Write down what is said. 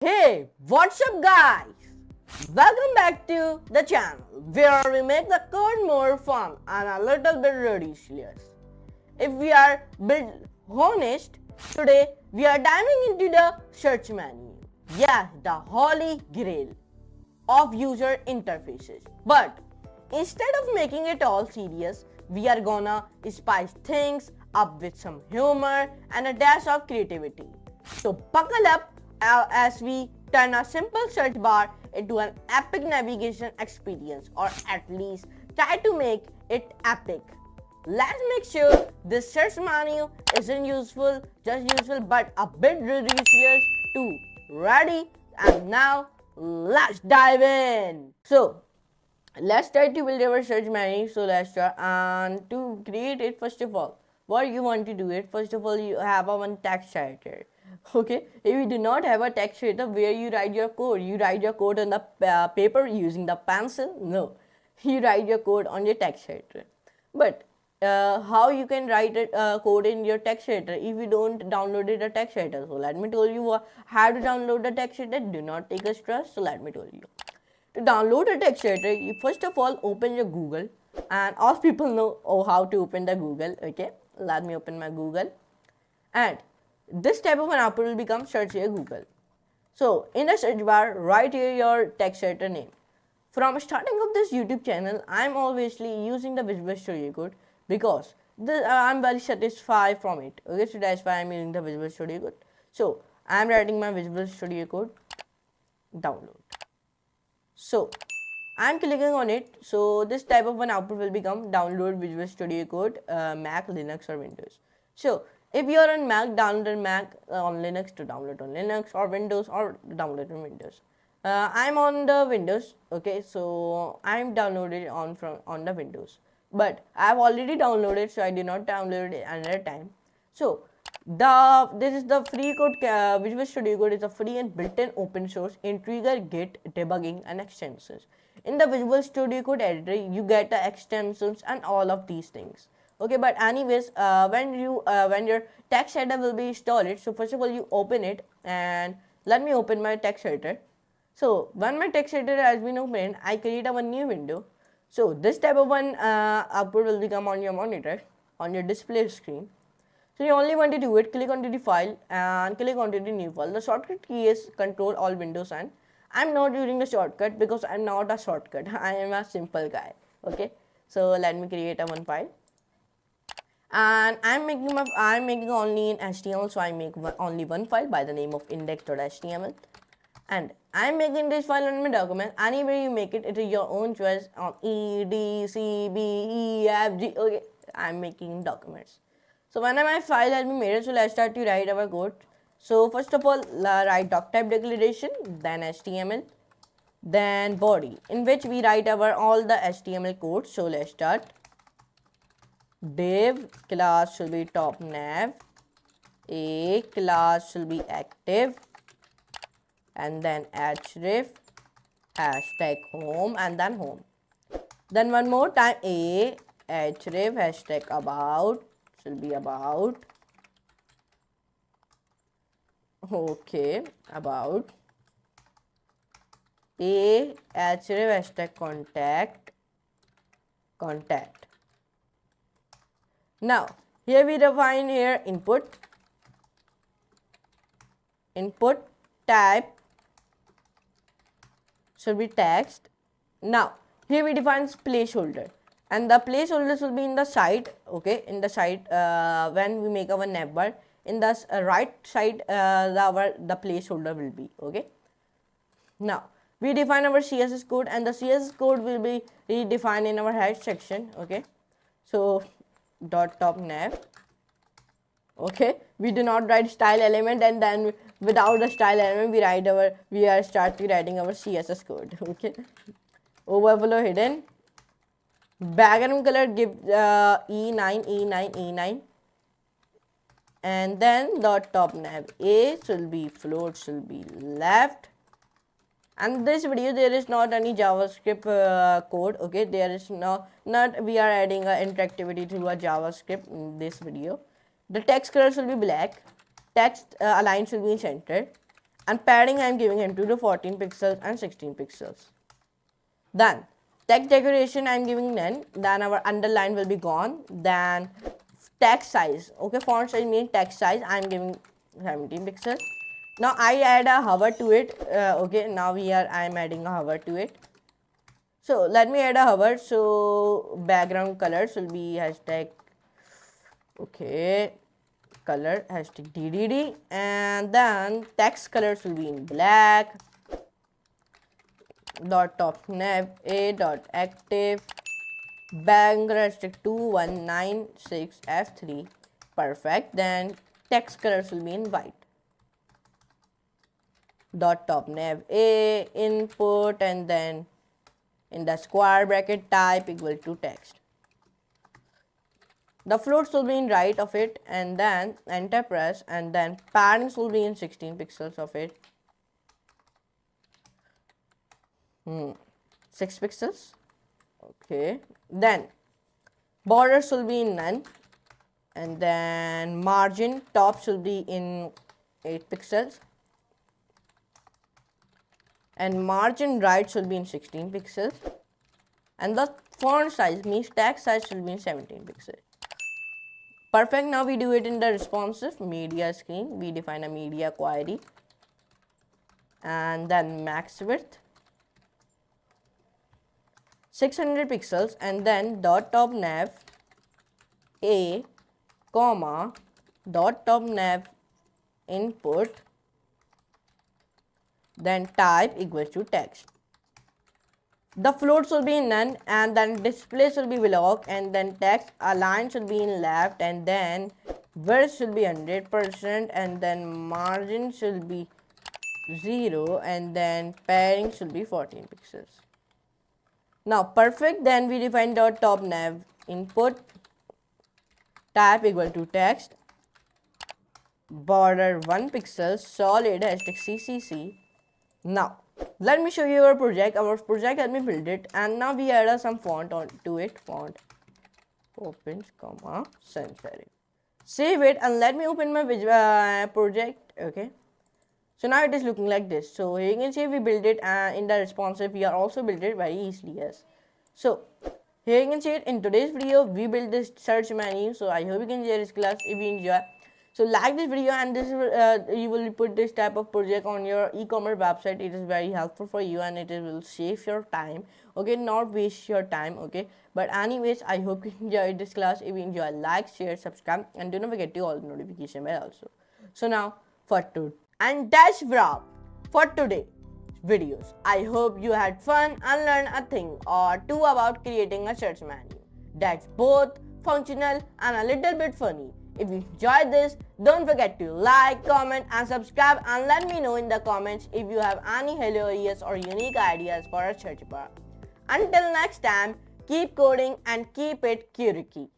Hey, what's up guys? Welcome back to the channel where we make the code more fun and a little bit ridiculous. If we are bit honest, today we are diving into the search menu. Yes, the holy grail of user interfaces. But instead of making it all serious, we are gonna spice things up with some humor and a dash of creativity. So buckle up as we turn a simple search bar into an epic navigation experience, or at least try to make it epic. Let's make sure this search menu isn't just useful, but a bit ridiculous too. Ready? And now let's dive in. So let's try to build our search menu. So let's start, and to create it, first of all, what you want to do it, first of all, you have a one text editor. Okay, if you do not have a text editor where you write your code on the paper using the pencil. No, you write your code on your text editor. But how you can write code in your text editor if you don't download it a text editor? So let me tell you how to download the text editor. Do not take a stress. So let me tell you. To download a text editor, you first of all open your Google, and all people know how to open the Google. Okay, let me open my Google, and this type of an output will become search here Google. So in the search bar, write here your text editor name. From starting of this YouTube channel, I'm obviously using the Visual Studio Code because I'm very satisfied from it. Okay, so that's why I'm using the Visual Studio Code. So I'm writing my Visual Studio Code, download. So I'm clicking on it. So this type of an output will become download Visual Studio Code, Mac, Linux or Windows. So if you are on Mac, download Mac, on Linux to download on Linux, or Windows or download on Windows. I'm on the Windows. Okay, so I'm downloaded on the Windows, but I've already downloaded, so I did not download it another time. So this is the free code. Visual Studio Code is a free and built-in open source integer, Git, debugging and extensions. In the Visual Studio Code editor, you get the extensions and all of these things. Okay, but anyways, when your text editor will be installed, so first of all you open it, and let me open my text editor. So when my text editor has been opened, I create a new window. So this type of one output will become on your monitor, on your display screen. So you only want to do it, click onto the file and click onto the new file. The shortcut key is Control Alt Windows N. I'm not using the shortcut because I'm not a shortcut. I am a simple guy. Okay, so let me create a one file. And I'm making only in HTML, so I make only one file by the name of index.html, and I'm making this file on my document. Anywhere you make it, it is your own choice on E, D, C, B, E, F, G. Okay, I'm making documents. So when my file has been made, so let's start to write our code. So first of all, write doc type declaration, then HTML, then body, in which we write all the HTML code. So let's start. Div class should be top nav, a class should be active, and then href hashtag home, and then home. Then one more time, a href hashtag about should be about. Okay, about. A href hashtag contact. Now here we define here input type should be text. Now here we define placeholder, and the placeholders will be in the side. Okay, in the side, when we make our navbar, in the right side the placeholder will be. Okay, now we define our CSS code, and the CSS code will be redefined in our head section. Okay, so .top nav. Okay, we do not write style element, and then without the style element we are starting writing our CSS code. Okay, overflow hidden, background color give E9, and then .top nav. A should be float, should be left. And this video there is not any JavaScript code. Okay, there is not we are adding interactivity to a JavaScript in this video. The text color should be black, text align should be in center, and padding I am giving him to 14 pixels and 16 pixels. Then text decoration I am giving none. Then our underline will be gone. Then text size, okay, font size means text size I am giving 17 pixels. Now I add a hover to it. Okay, now here I am adding a hover to it. So let me add a hover. So background colors will be hashtag, okay, color hashtag DDD, and then text colors will be in black. Dot top nav a dot active background hashtag 2196 f3. Perfect. Then text colors will be in white. Dot top nav a input, and then in the square bracket type equal to text. The floats will be in right of it, and then enter press, and then parents will be in 16 pixels of it. 6 pixels. Okay. Then borders will be in none, and then margin top will be in 8 pixels, and margin right will be in 16 pixels, and the font size means text size will be in 17 pixels. Perfect. Now we do it in the responsive media screen. We define a media query, and then max width 600 pixels, and then dot top nav a comma dot top nav input, then type equals to text. The floats will be in none, and then displays will be below, and then text align should be in left, and then width should be 100%, and then margin should be 0, and then pairing should be 14 pixels. Now perfect. Then we define dot top nav input, type equal to text, border 1 pixel, solid hashtag CCC. Now let me show you our project. Our project has been built it, and now we add some font onto it. Font opens comma sans serif. Save it, and let me open my project. Okay, so now it is looking like this. So here you can see we built it, in the responsive we are also built it very easily. Yes, so here you can see it. In today's video we built this search menu. So I hope you can enjoy this class. If you enjoy, so like this video, and this you will put this type of project on your e-commerce website. It is very helpful for you, and it will save your time, okay, not waste your time, okay. But anyways, I hope you enjoyed this class. If you enjoy, like, share, subscribe, and do not forget to all the notification bell also. So now for today, and that's wrap for today videos. I hope you had fun and learned a thing or two about creating a search menu that's both functional and a little bit funny. If you enjoyed this, don't forget to like, comment, and subscribe, and let me know in the comments if you have any hilarious or unique ideas for a search bar. Until next time, keep coding and keep it quirky.